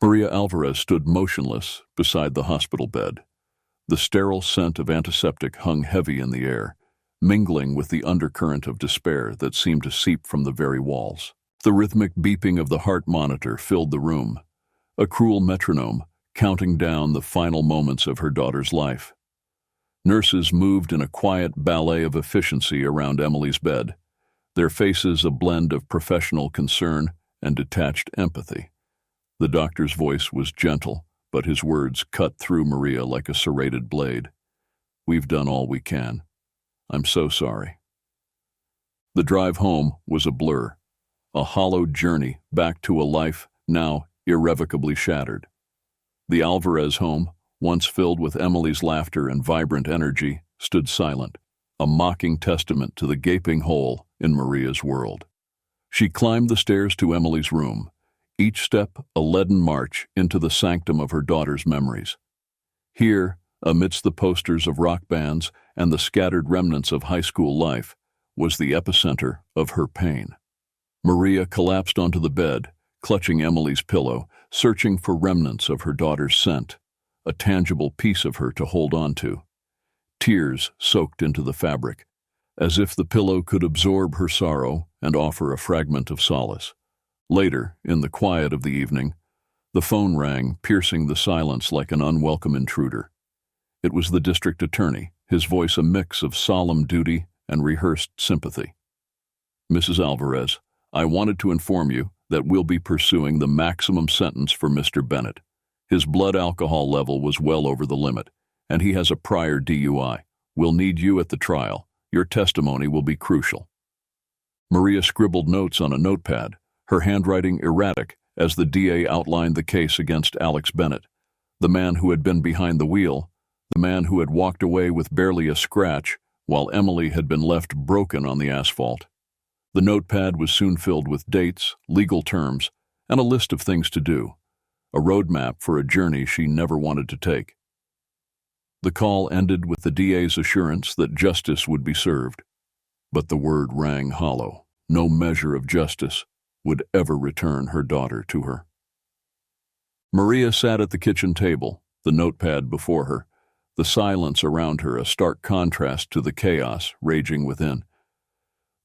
Maria Alvarez stood motionless beside the hospital bed. The sterile scent of antiseptic hung heavy in the air, mingling with the undercurrent of despair that seemed to seep from the very walls. The rhythmic beeping of the heart monitor filled the room, a cruel metronome counting down the final moments of her daughter's life. Nurses moved in a quiet ballet of efficiency around Emily's bed, their faces a blend of professional concern and detached empathy. The doctor's voice was gentle, but his words cut through Maria like a serrated blade. "We've done all we can. I'm so sorry." The drive home was a blur, a hollow journey back to a life now irrevocably shattered. The Alvarez home, once filled with Emily's laughter and vibrant energy, stood silent, a mocking testament to the gaping hole in Maria's world. She climbed the stairs to Emily's room, each step a leaden march into the sanctum of her daughter's memories. Here, amidst the posters of rock bands and the scattered remnants of high school life, was the epicenter of her pain. Maria collapsed onto the bed, clutching Emily's pillow, searching for remnants of her daughter's scent, a tangible piece of her to hold on to. Tears soaked into the fabric, as if the pillow could absorb her sorrow and offer a fragment of solace. Later, in the quiet of the evening, the phone rang, piercing the silence like an unwelcome intruder. It was the district attorney, his voice a mix of solemn duty and rehearsed sympathy. "Mrs. Alvarez, I wanted to inform you that we'll be pursuing the maximum sentence for Mr. Bennett. His blood alcohol level was well over the limit, and he has a prior DUI. We'll need you at the trial. Your testimony will be crucial." Maria scribbled notes on a notepad, her handwriting erratic as the DA outlined the case against Alex Bennett, the man who had been behind the wheel, the man who had walked away with barely a scratch while Emily had been left broken on the asphalt. The notepad was soon filled with dates, legal terms, and a list of things to do, a roadmap for a journey she never wanted to take. The call ended with the DA's assurance that justice would be served, but the word rang hollow. No measure of justice would ever return her daughter to her. Maria sat at the kitchen table, the notepad before her, the silence around her a stark contrast to the chaos raging within.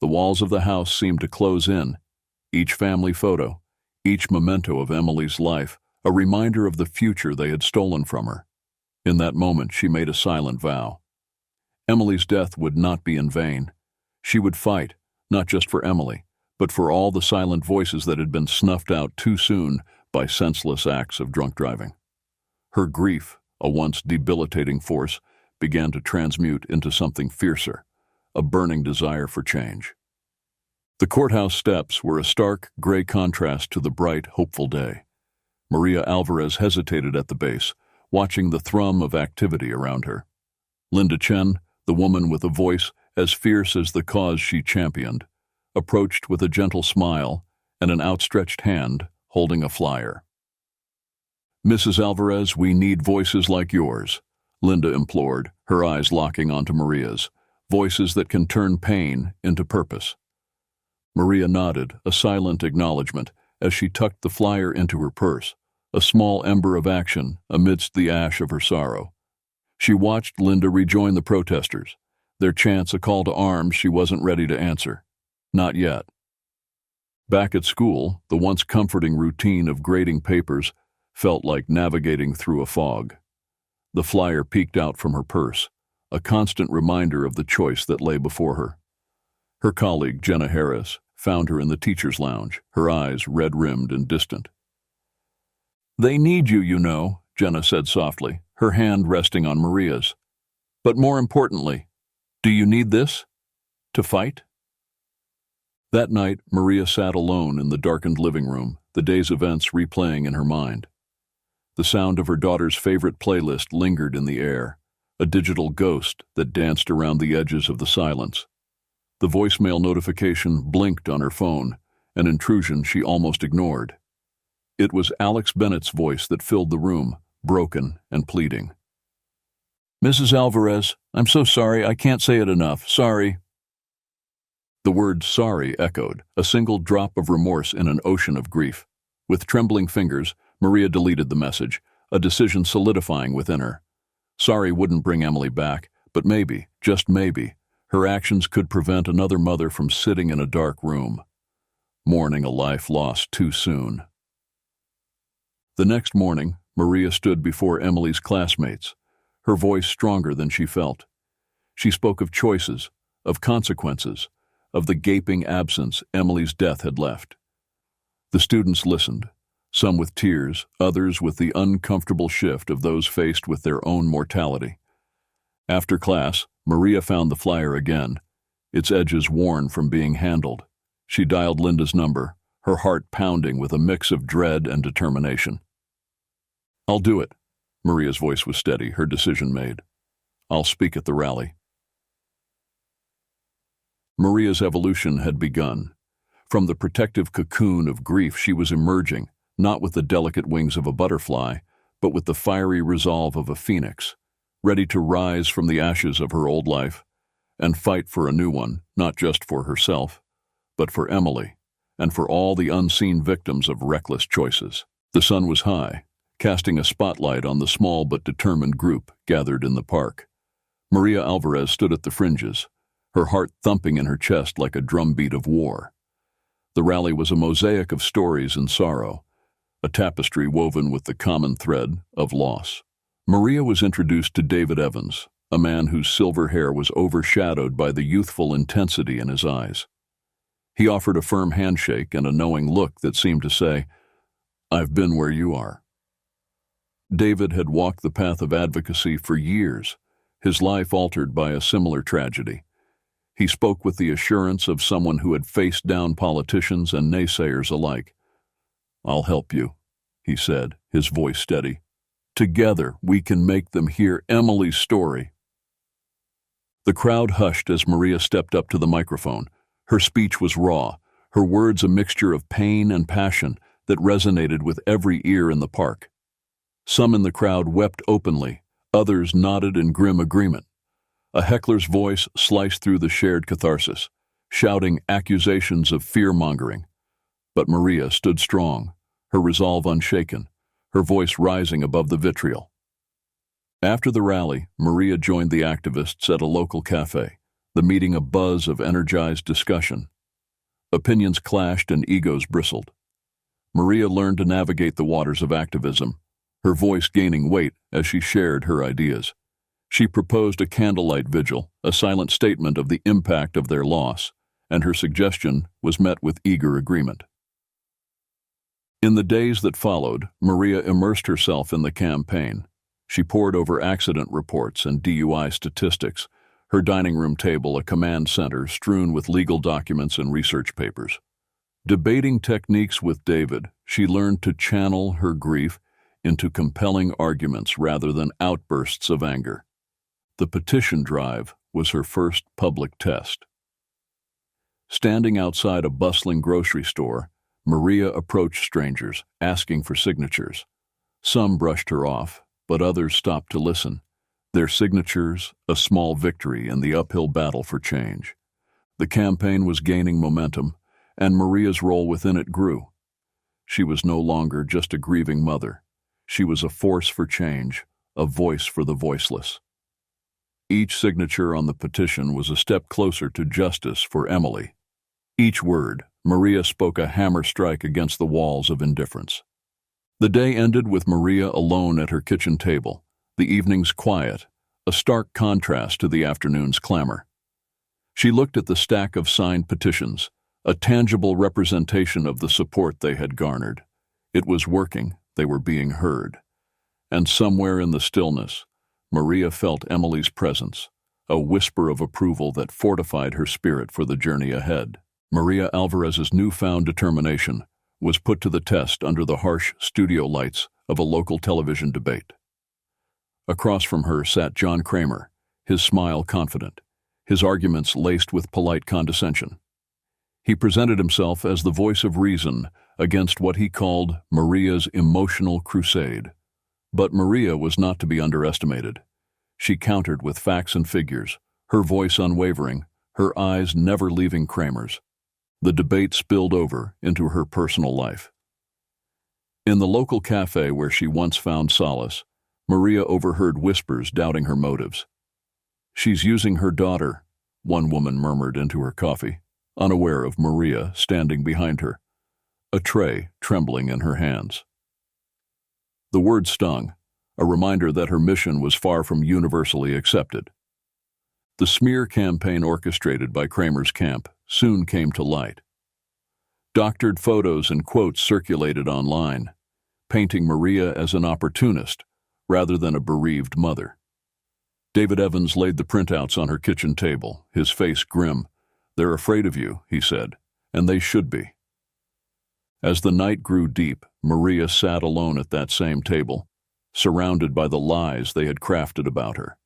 The walls of the house seemed to close in, each family photo, each memento of Emily's life, a reminder of the future they had stolen from her. In that moment, she made a silent vow. Emily's death would not be in vain. She would fight, not just for Emily, but for all the silent voices that had been snuffed out too soon by senseless acts of drunk driving. Her grief, a once debilitating force, began to transmute into something fiercer, a burning desire for change. The courthouse steps were a stark, gray contrast to the bright, hopeful day. Maria Alvarez hesitated at the base, watching the thrum of activity around her. Linda Chen, the woman with a voice as fierce as the cause she championed, approached with a gentle smile and an outstretched hand holding a flyer. "Mrs. Alvarez, we need voices like yours," Linda implored, her eyes locking onto Maria's, voices that can turn pain into purpose. Maria nodded, a silent acknowledgement, as she tucked the flyer into her purse, a small ember of action amidst the ash of her sorrow. She watched Linda rejoin the protesters, their chants a call to arms she wasn't ready to answer. Not yet. Back at school, the once comforting routine of grading papers felt like navigating through a fog. The flyer peeked out from her purse, a constant reminder of the choice that lay before her. Her colleague, Jenna Harris, found her in the teacher's lounge, her eyes red-rimmed and distant. "They need you, you know," Jenna said softly, her hand resting on Maria's. "But more importantly, do you need this? To fight?" That night, Maria sat alone in the darkened living room, the day's events replaying in her mind. The sound of her daughter's favorite playlist lingered in the air, a digital ghost that danced around the edges of the silence. The voicemail notification blinked on her phone, an intrusion she almost ignored. It was Alex Bennett's voice that filled the room, broken and pleading. "Mrs. Alvarez, I'm so sorry, I can't say it enough, sorry." The word sorry echoed, a single drop of remorse in an ocean of grief. With trembling fingers, Maria deleted the message, a decision solidifying within her. Sorry wouldn't bring Emily back, but maybe, just maybe, her actions could prevent another mother from sitting in a dark room, mourning a life lost too soon. The next morning, Maria stood before Emily's classmates, her voice stronger than she felt. She spoke of choices, of consequences, of the gaping absence Emily's death had left. The students listened, some with tears, others with the uncomfortable shift of those faced with their own mortality. After class, Maria found the flyer again, its edges worn from being handled. She dialed Linda's number, her heart pounding with a mix of dread and determination. "I'll do it." Maria's voice was steady, her decision made. "I'll speak at the rally." Maria's evolution had begun. From the protective cocoon of grief she was emerging, not with the delicate wings of a butterfly, but with the fiery resolve of a phoenix, ready to rise from the ashes of her old life and fight for a new one, not just for herself, but for Emily, and for all the unseen victims of reckless choices. The sun was high, casting a spotlight on the small but determined group gathered in the park. Maria Alvarez stood at the fringes, her heart thumping in her chest like a drumbeat of war. The rally was a mosaic of stories and sorrow, a tapestry woven with the common thread of loss. Maria was introduced to David Evans, a man whose silver hair was overshadowed by the youthful intensity in his eyes. He offered a firm handshake and a knowing look that seemed to say, "I've been where you are." David had walked the path of advocacy for years, his life altered by a similar tragedy. He spoke with the assurance of someone who had faced down politicians and naysayers alike. "I'll help you," he said, his voice steady. "Together we can make them hear Emily's story." The crowd hushed as Maria stepped up to the microphone. Her speech was raw, her words a mixture of pain and passion that resonated with every ear in the park. Some in the crowd wept openly, others nodded in grim agreement. A heckler's voice sliced through the shared catharsis, shouting accusations of fear-mongering. But Maria stood strong, her resolve unshaken, her voice rising above the vitriol. After the rally, Maria joined the activists at a local cafe, the meeting a buzz of energized discussion. Opinions clashed and egos bristled. Maria learned to navigate the waters of activism, her voice gaining weight as she shared her ideas. She proposed a candlelight vigil, a silent statement of the impact of their loss, and her suggestion was met with eager agreement. In the days that followed, Maria immersed herself in the campaign. She pored over accident reports and DUI statistics, her dining room table a command center strewn with legal documents and research papers. Debating techniques with David, she learned to channel her grief into compelling arguments rather than outbursts of anger. The petition drive was her first public test. Standing outside a bustling grocery store, Maria approached strangers, asking for signatures. Some brushed her off, but others stopped to listen. Their signatures, a small victory in the uphill battle for change. The campaign was gaining momentum, and Maria's role within it grew. She was no longer just a grieving mother. She was a force for change, a voice for the voiceless. Each signature on the petition was a step closer to justice for Emily. Each word, Maria spoke a hammer strike against the walls of indifference. The day ended with Maria alone at her kitchen table, the evening's quiet, a stark contrast to the afternoon's clamor. She looked at the stack of signed petitions, a tangible representation of the support they had garnered. It was working, they were being heard. And somewhere in the stillness, Maria felt Emily's presence, a whisper of approval that fortified her spirit for the journey ahead. Maria Alvarez's newfound determination was put to the test under the harsh studio lights of a local television debate. Across from her sat John Kramer, his smile confident, his arguments laced with polite condescension. He presented himself as the voice of reason against what he called Maria's emotional crusade. But Maria was not to be underestimated. She countered with facts and figures, her voice unwavering, her eyes never leaving Kramer's. The debate spilled over into her personal life. In the local cafe where she once found solace, Maria overheard whispers doubting her motives. "She's using her daughter," one woman murmured into her coffee, unaware of Maria standing behind her, a tray trembling in her hands. The word stung, a reminder that her mission was far from universally accepted. The smear campaign orchestrated by Kramer's camp soon came to light. Doctored photos and quotes circulated online, painting Maria as an opportunist rather than a bereaved mother. David Evans laid the printouts on her kitchen table, his face grim. "They're afraid of you," he said, "and they should be." As the night grew deep, Maria sat alone at that same table, surrounded by the lies they had crafted about her.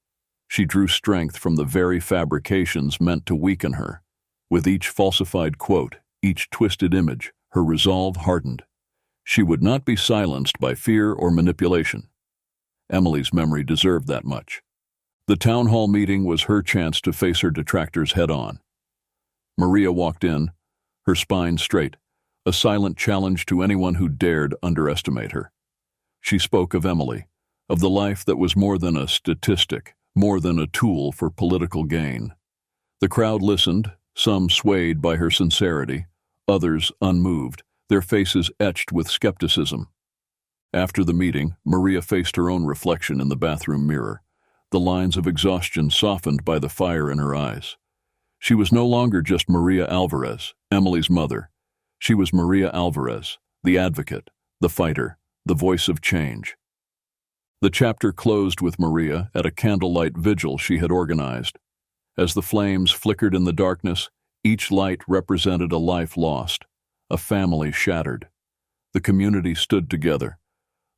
She drew strength from the very fabrications meant to weaken her. With each falsified quote, each twisted image, her resolve hardened. She would not be silenced by fear or manipulation. Emily's memory deserved that much. The town hall meeting was her chance to face her detractors head-on. Maria walked in, her spine straight, a silent challenge to anyone who dared underestimate her. She spoke of Emily, of the life that was more than a statistic, more than a tool for political gain. The crowd listened, some swayed by her sincerity, others unmoved, their faces etched with skepticism. After the meeting, Maria faced her own reflection in the bathroom mirror, the lines of exhaustion softened by the fire in her eyes. She was no longer just Maria Alvarez, Emily's mother. She was Maria Alvarez, the advocate, the fighter, the voice of change. The chapter closed with Maria at a candlelight vigil she had organized. As the flames flickered in the darkness, each light represented a life lost, a family shattered. The community stood together,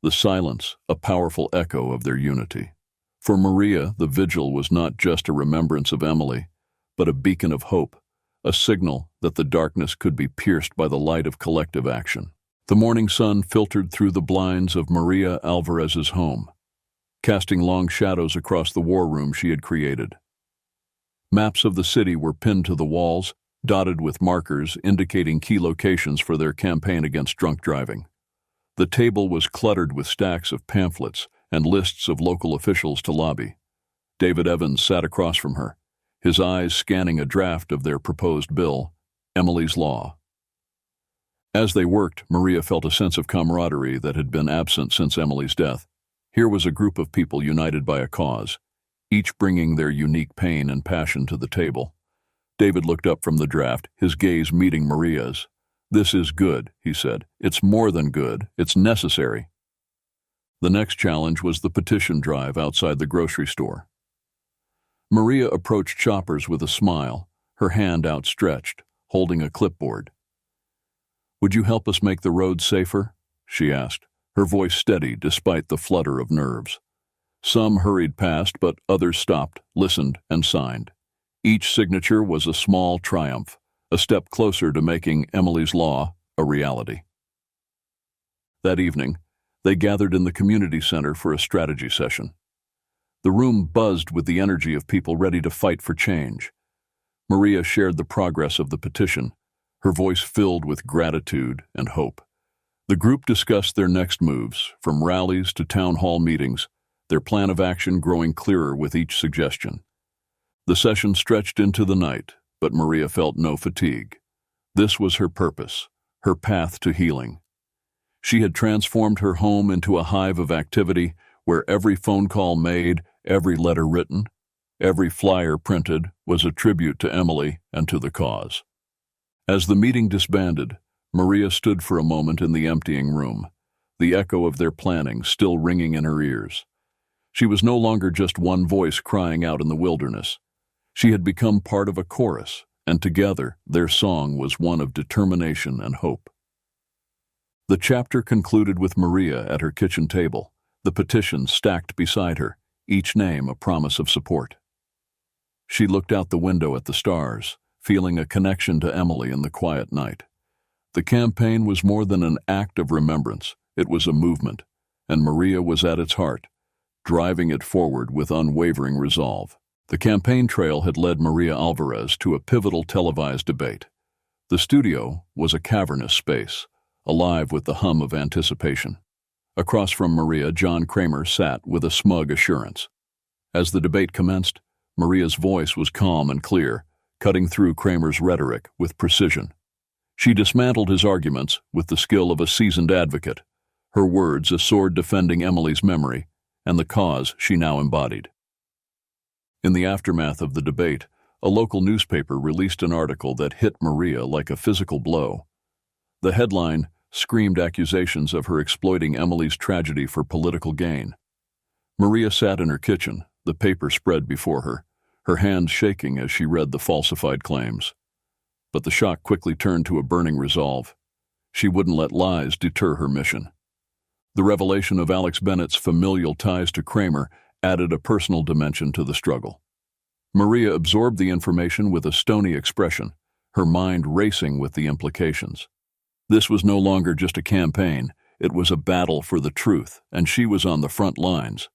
the silence a powerful echo of their unity. For Maria, the vigil was not just a remembrance of Emily, but a beacon of hope, a signal that the darkness could be pierced by the light of collective action. The morning sun filtered through the blinds of Maria Alvarez's home, casting long shadows across the war room she had created. Maps of the city were pinned to the walls, dotted with markers indicating key locations for their campaign against drunk driving. The table was cluttered with stacks of pamphlets and lists of local officials to lobby. David Evans sat across from her, his eyes scanning a draft of their proposed bill, Emily's Law. As they worked, Maria felt a sense of camaraderie that had been absent since Emily's death. Here was a group of people united by a cause, each bringing their unique pain and passion to the table. David looked up from the draft, his gaze meeting Maria's. "This is good," he said. "It's more than good. It's necessary." The next challenge was the petition drive outside the grocery store. Maria approached shoppers with a smile, her hand outstretched, holding a clipboard. "Would you help us make the roads safer?" she asked, her voice steady despite the flutter of nerves. Some hurried past, but others stopped, listened, and signed. Each signature was a small triumph, a step closer to making Emily's Law a reality. That evening, they gathered in the community center for a strategy session. The room buzzed with the energy of people ready to fight for change. Maria shared the progress of the petition, her voice filled with gratitude and hope. The group discussed their next moves, from rallies to town hall meetings, their plan of action growing clearer with each suggestion. The session stretched into the night, but Maria felt no fatigue. This was her purpose, her path to healing. She had transformed her home into a hive of activity where every phone call made, every letter written, every flyer printed was a tribute to Emily and to the cause. As the meeting disbanded, Maria stood for a moment in the emptying room, the echo of their planning still ringing in her ears. She was no longer just one voice crying out in the wilderness. She had become part of a chorus, and together their song was one of determination and hope. The chapter concluded with Maria at her kitchen table, the petition stacked beside her, each name a promise of support. She looked out the window at the stars, feeling a connection to Emily in the quiet night. The campaign was more than an act of remembrance, it was a movement, and Maria was at its heart, driving it forward with unwavering resolve. The campaign trail had led Maria Alvarez to a pivotal televised debate. The studio was a cavernous space, alive with the hum of anticipation. Across from Maria, John Kramer sat with a smug assurance. As the debate commenced, Maria's voice was calm and clear, cutting through Kramer's rhetoric with precision. She dismantled his arguments with the skill of a seasoned advocate, her words a sword defending Emily's memory and the cause she now embodied. In the aftermath of the debate, a local newspaper released an article that hit Maria like a physical blow. The headline screamed accusations of her exploiting Emily's tragedy for political gain. Maria sat in her kitchen, the paper spread before her, her hands shaking as she read the falsified claims. But the shock quickly turned to a burning resolve. She wouldn't let lies deter her mission. The revelation of Alex Bennett's familial ties to Kramer added a personal dimension to the struggle. Maria absorbed the information with a stony expression, her mind racing with the implications. This was no longer just a campaign, it was a battle for the truth, and she was on the front lines.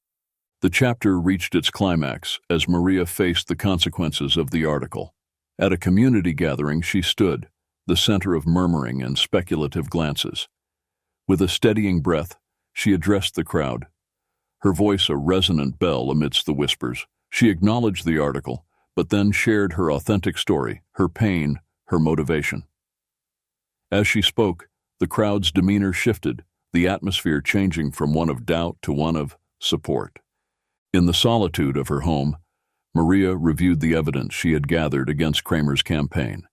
The chapter reached its climax as Maria faced the consequences of the article. At a community gathering, she stood, the center of murmuring and speculative glances. With a steadying breath, she addressed the crowd, her voice a resonant bell amidst the whispers. She acknowledged the article, but then shared her authentic story, her pain, her motivation. As she spoke, the crowd's demeanor shifted, the atmosphere changing from one of doubt to one of support. In the solitude of her home, Maria reviewed the evidence she had gathered against Kramer's campaign.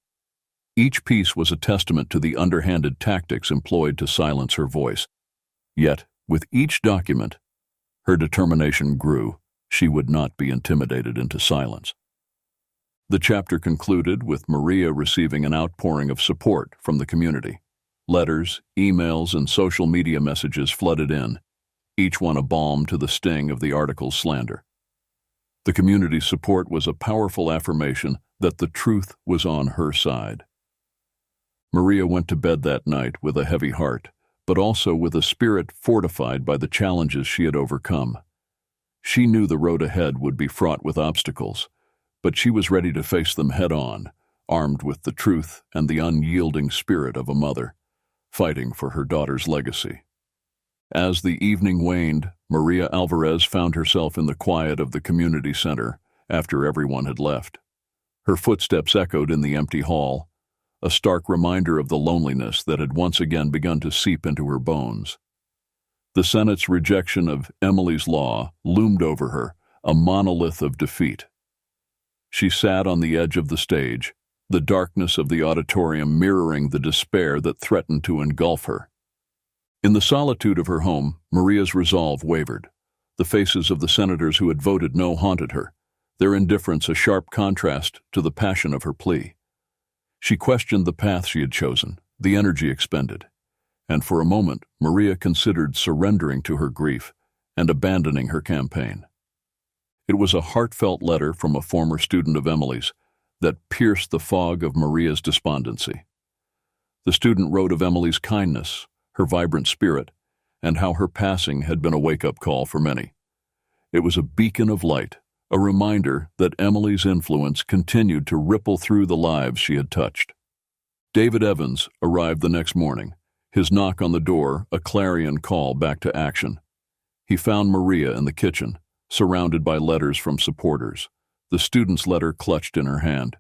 Each piece was a testament to the underhanded tactics employed to silence her voice. Yet, with each document, her determination grew. She would not be intimidated into silence. The chapter concluded with Maria receiving an outpouring of support from the community. Letters, emails, and social media messages flooded in, each one a balm to the sting of the article's slander. The community's support was a powerful affirmation that the truth was on her side. Maria went to bed that night with a heavy heart, but also with a spirit fortified by the challenges she had overcome. She knew the road ahead would be fraught with obstacles, but she was ready to face them head-on, armed with the truth and the unyielding spirit of a mother, fighting for her daughter's legacy. As the evening waned, Maria Alvarez found herself in the quiet of the community center after everyone had left. Her footsteps echoed in the empty hall, a stark reminder of the loneliness that had once again begun to seep into her bones. The Senate's rejection of Emily's law loomed over her, a monolith of defeat. She sat on the edge of the stage, the darkness of the auditorium mirroring the despair that threatened to engulf her. In the solitude of her home, Maria's resolve wavered. The faces of the senators who had voted no haunted her, their indifference a sharp contrast to the passion of her plea. She questioned the path she had chosen, the energy expended, and for a moment Maria considered surrendering to her grief and abandoning her campaign. It was a heartfelt letter from a former student of Emily's that pierced the fog of Maria's despondency. The student wrote of Emily's kindness, her vibrant spirit, and how her passing had been a wake-up call for many. It was a beacon of light, a reminder that Emily's influence continued to ripple through the lives she had touched. David Evans arrived the next morning, his knock on the door a clarion call back to action. He found Maria in the kitchen, surrounded by letters from supporters, the student's letter clutched in her hand.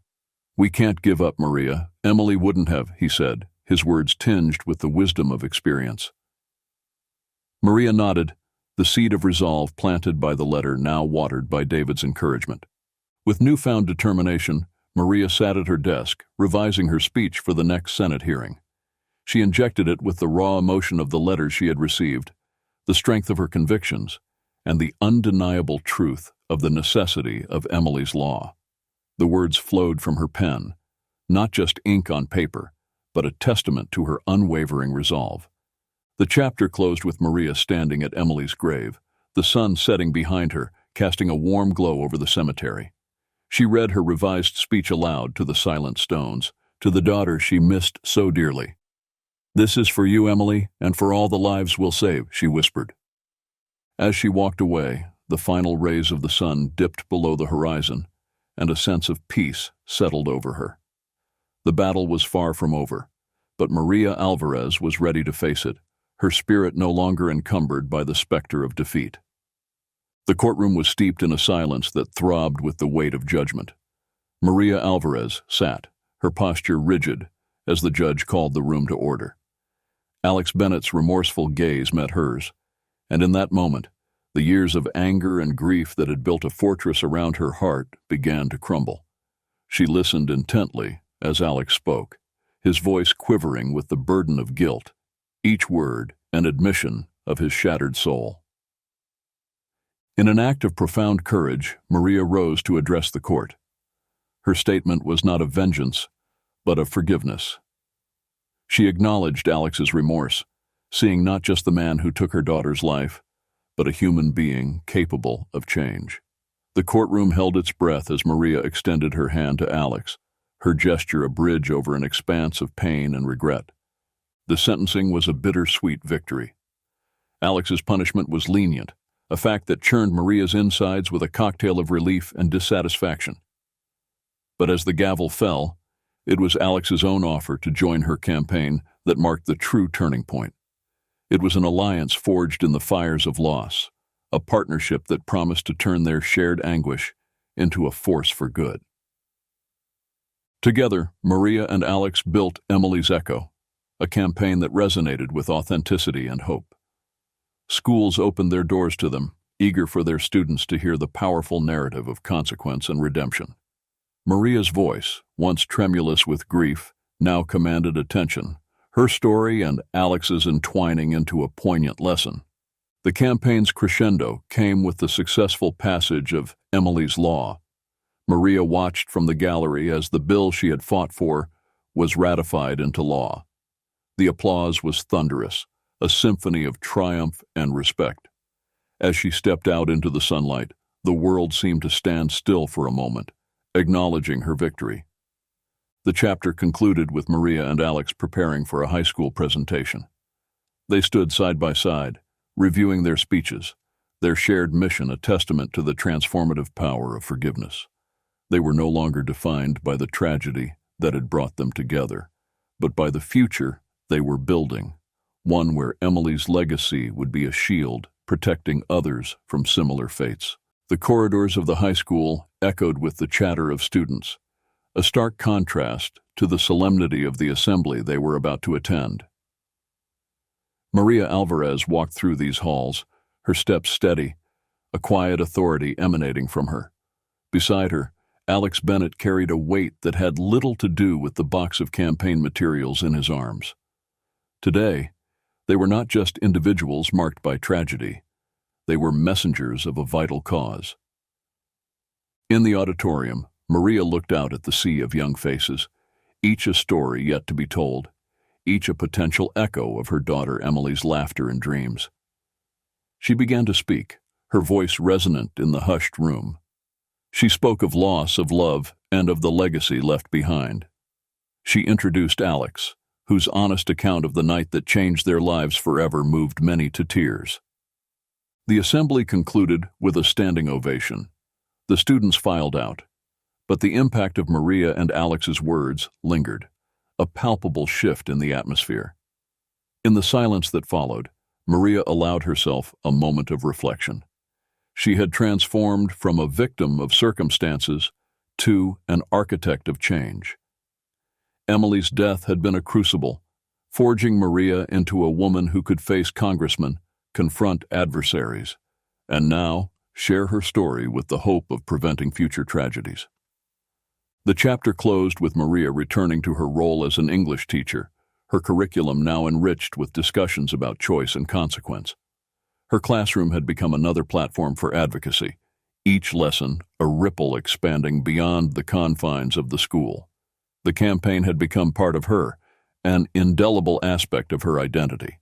"We can't give up, Maria. Emily wouldn't have," he said, his words tinged with the wisdom of experience. Maria nodded, the seed of resolve planted by the letter now watered by David's encouragement. With newfound determination, Maria sat at her desk, revising her speech for the next Senate hearing. She injected it with the raw emotion of the letters she had received, the strength of her convictions, and the undeniable truth of the necessity of Emily's law. The words flowed from her pen, not just ink on paper, but a testament to her unwavering resolve. The chapter closed with Maria standing at Emily's grave, the sun setting behind her, casting a warm glow over the cemetery. She read her revised speech aloud to the silent stones, to the daughter she missed so dearly. "This is for you, Emily, and for all the lives we'll save," she whispered. As she walked away, the final rays of the sun dipped below the horizon, and a sense of peace settled over her. The battle was far from over. But Maria Alvarez was ready to face it, her spirit no longer encumbered by the specter of defeat. The courtroom was steeped in a silence that throbbed with the weight of judgment. Maria Alvarez sat, her posture rigid, as the judge called the room to order. Alex Bennett's remorseful gaze met hers, and in that moment, the years of anger and grief that had built a fortress around her heart began to crumble. She listened intently as Alex spoke, his voice quivering with the burden of guilt, each word an admission of his shattered soul. In an act of profound courage, Maria rose to address the court. Her statement was not of vengeance, but of forgiveness. She acknowledged Alex's remorse, seeing not just the man who took her daughter's life, but a human being capable of change. The courtroom held its breath as Maria extended her hand to Alex, her gesture a bridge over an expanse of pain and regret. The sentencing was a bittersweet victory. Alex's punishment was lenient, a fact that churned Maria's insides with a cocktail of relief and dissatisfaction. But as the gavel fell, it was Alex's own offer to join her campaign that marked the true turning point. It was an alliance forged in the fires of loss, a partnership that promised to turn their shared anguish into a force for good. Together, Maria and Alex built Emily's Echo, a campaign that resonated with authenticity and hope. Schools opened their doors to them, eager for their students to hear the powerful narrative of consequence and redemption. Maria's voice, once tremulous with grief, now commanded attention, her story and Alex's entwining into a poignant lesson. The campaign's crescendo came with the successful passage of Emily's Law. Maria watched from the gallery as the bill she had fought for was ratified into law. The applause was thunderous, a symphony of triumph and respect. As she stepped out into the sunlight, the world seemed to stand still for a moment, acknowledging her victory. The chapter concluded with Maria and Alex preparing for a high school presentation. They stood side by side, reviewing their speeches, their shared mission a testament to the transformative power of forgiveness. They were no longer defined by the tragedy that had brought them together, but by the future they were building, one where Emily's legacy would be a shield protecting others from similar fates. The corridors of the high school echoed with the chatter of students, a stark contrast to the solemnity of the assembly they were about to attend. Maria Alvarez walked through these halls, her steps steady, a quiet authority emanating from her. Beside her, Alex Bennett carried a weight that had little to do with the box of campaign materials in his arms. Today, they were not just individuals marked by tragedy. They were messengers of a vital cause. In the auditorium, Maria looked out at the sea of young faces, each a story yet to be told, each a potential echo of her daughter Emily's laughter and dreams. She began to speak, her voice resonant in the hushed room. She spoke of loss, of love, and of the legacy left behind. She introduced Alex, whose honest account of the night that changed their lives forever moved many to tears. The assembly concluded with a standing ovation. The students filed out, but the impact of Maria and Alex's words lingered, a palpable shift in the atmosphere. In the silence that followed, Maria allowed herself a moment of reflection. She had transformed from a victim of circumstances to an architect of change. Emily's death had been a crucible, forging Maria into a woman who could face congressmen, confront adversaries, and now share her story with the hope of preventing future tragedies. The chapter closed with Maria returning to her role as an English teacher, her curriculum now enriched with discussions about choice and consequence. Her classroom had become another platform for advocacy, each lesson a ripple expanding beyond the confines of the school. The campaign had become part of her, an indelible aspect of her identity.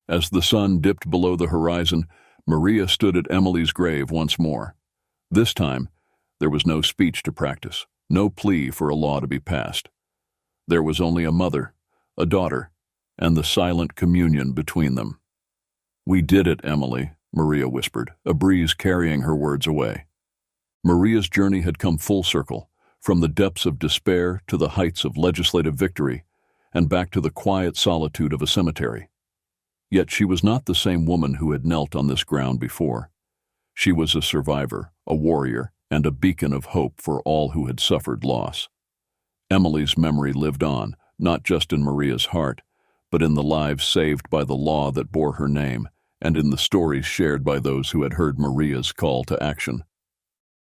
As the sun dipped below the horizon, Maria stood at Emily's grave once more. This time, there was no speech to practice, no plea for a law to be passed. There was only a mother, a daughter, and the silent communion between them. "We did it, Emily," Maria whispered, a breeze carrying her words away. Maria's journey had come full circle, from the depths of despair to the heights of legislative victory, and back to the quiet solitude of a cemetery. Yet she was not the same woman who had knelt on this ground before. She was a survivor, a warrior, and a beacon of hope for all who had suffered loss. Emily's memory lived on, not just in Maria's heart, but in the lives saved by the law that bore her name, and in the stories shared by those who had heard Maria's call to action.